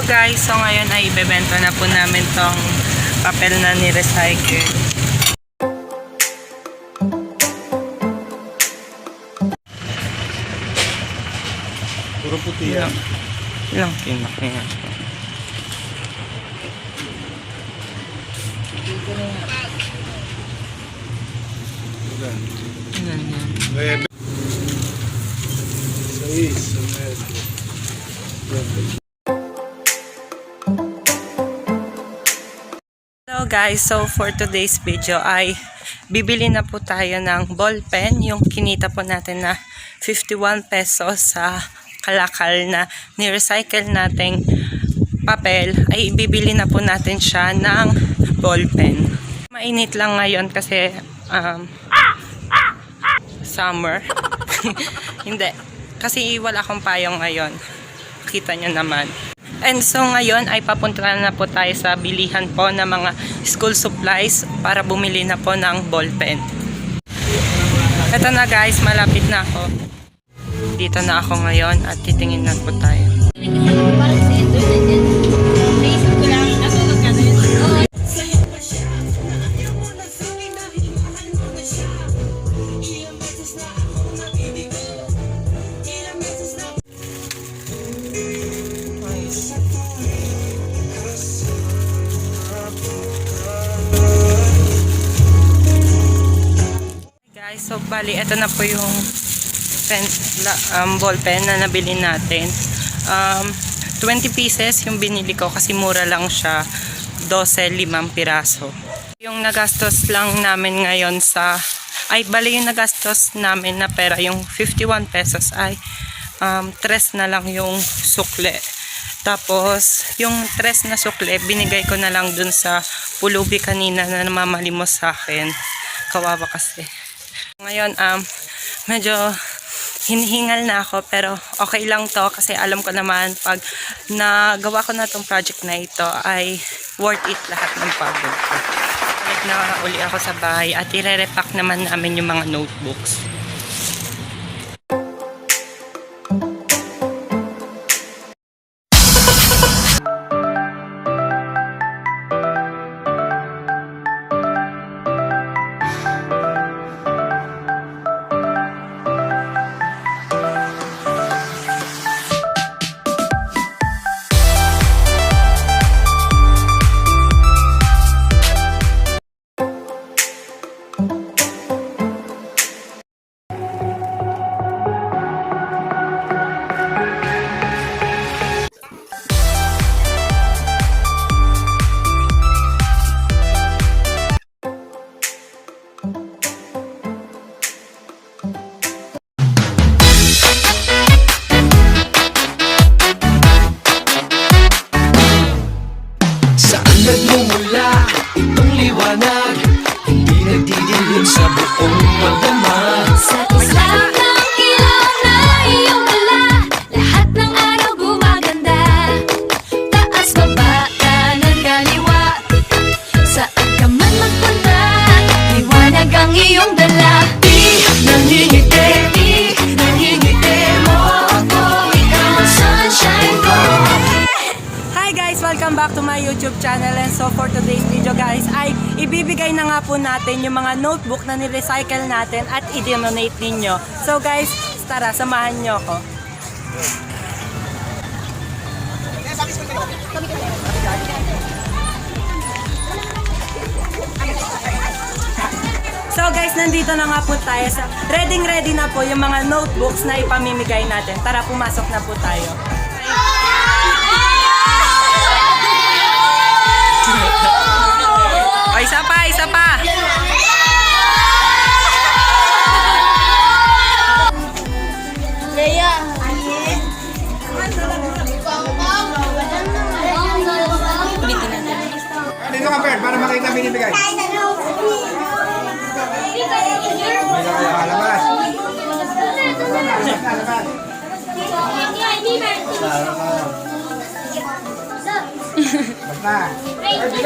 guys, so ngayon ay ibebenta na po namin tong papel na ni-recycle. Puro puti yan. Ilang pinaki nga. Ilan yan? 9. 6. Hello guys, so for today's video ay bibili na po tayo ng ball pen, yung kinita po natin na 51 pesos sa kalakal na ni-recycle nating papel, ay bibili na po natin siya ng ball pen. Mainit lang ngayon kasi summer. Hindi, kasi wala akong payong ngayon. Kita nyo naman. And so ngayon ay papunta na po tayo sa bilihan po ng mga school supplies para bumili na po ng ball pen. Ito na guys, malapit na ako. Dito na ako ngayon at titingin na po tayo. So, bali, ito na po yung ball pen na nabili natin. 20 pieces yung binili ko kasi mura lang siya. 12, 5 piraso. Yung nagastos lang namin ngayon bali yung nagastos namin na pera, yung 51 pesos ay 3 na lang yung sukle. Tapos, yung 3 na sukle, binigay ko na lang dun sa pulubi kanina na namamalimos sa akin. Kawawa kasi. Ngayon, medyo hinihingal na ako pero okay lang to kasi alam ko naman pag nagawa ko na tong project na ito ay worth it lahat ng pagod ko. Balik na uli ako sa bahay at i-repack naman namin yung mga notebooks. Nagmumula itong liwanag, hindi nagdidilim sa buong magdama. Sa isla ng ilaw na iyong dala, lahat ng araw gumaganda. Taas, baba, kanan, kaliwa, saan ka man magpunta, liwanag ang iyong dala. Nangingiti mo ako, ikaw ang sunshine ko. Hi guys! Welcome back to my YouTube channel, and so for today's video guys ay ibibigay na nga po natin yung mga notebook na ni-recycle natin at i-donate ninyo. So guys, tara, samahan nyo ako. So guys, nandito na nga po tayo sa ready na po yung mga notebooks na ipamimigay natin. Tara, pumasok na po tayo. O, isa pa, isa pa. Leia! Dito ka, Ferd, para makita binibigay. May nakalabas. Basta. Hindi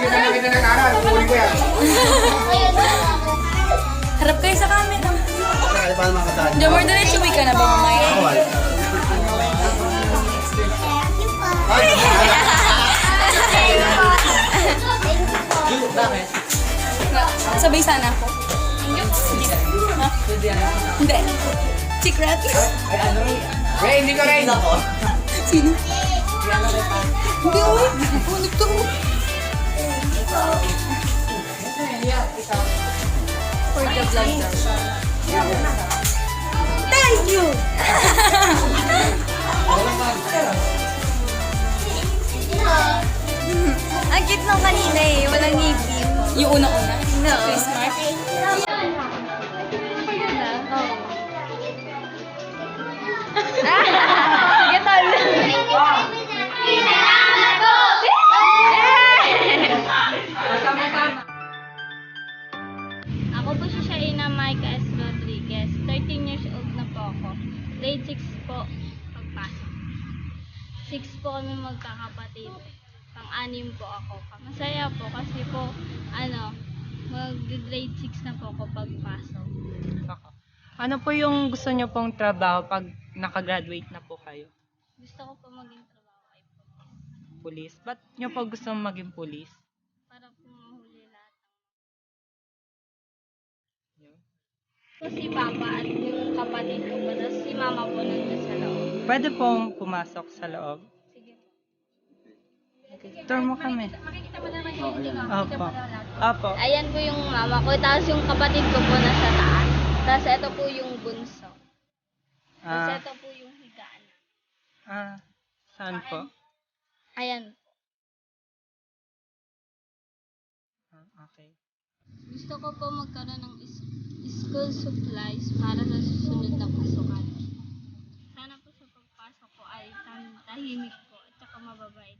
ka nakita ng aral. Kukunin ko yan. Harap kayo sa camera. Paano makatahan? Jamor, diretso ka na ba mamaya? Awal. Sabay sana ako. Ha? Hindi. Secret? Hey, hindi ko rin. Sino? Hindi, uy. Ulit to. For the vlog daw. Thank you! Ang cute nung kanina eh, walang ngipin. Yung una-una. No. Face mark. Sige, tol. Ako po si Shaina Maika S. Rodriguez. 13 years old na po ako. Grade 6 po pagpasok. 6 po kami magkakapatid. Pang-anim po ako. Masaya po kasi po, mag-grade 6 na po ako pagpasok. Ako. Ano po yung gusto nyo pong trabaho pag nakagraduate na po kayo? Gusto ko po maging trabaho ay Police? Ba't nyo po gusto maging police? para po mahuli lahat. Po si Papa at yung kapatid ko po. Tapos si Mama po nandun sa loob. Pwede pong pumasok sa loob? Sige po. Tour mo kami. Makikita mo naman yung hindi Opo. Opo. Ayan po yung mama ko. Tapos yung kapatid ko po nasa taas. Tapos ito po yung bunso. Tapos Ah, ito po yung higaan. saan po? Ayan. Okay. Gusto ko po magkaroon ng school supplies para sa susunod na pasukan. Sana po sa pagpasok ko ay tahimik po at saka mababait.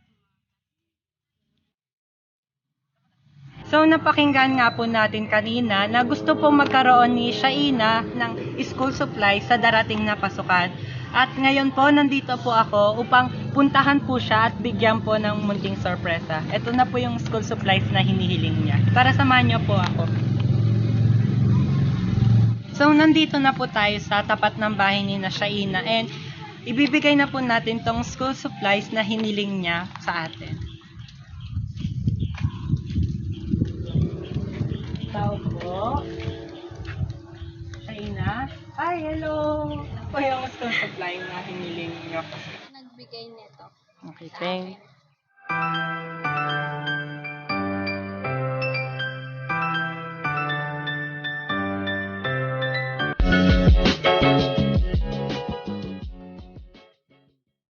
So napakinggan nga po natin kanina na gusto po magkaroon ni Shaina ng school supply sa darating na pasukan. At ngayon po nandito po ako upang puntahan po siya at bigyan po ng munting sorpresa. Ito na po yung school supplies na hinihiling niya. Tara samahan niyo po ako. So nandito na po tayo sa tapat ng bahay ni na Shaina and ibibigay na po natin tong school supplies na hiniling niya sa atin. Tao po. Shaina. Hi, hello. Po yung school supply na hiniling niyo. Nagbigay nito. Okay, thank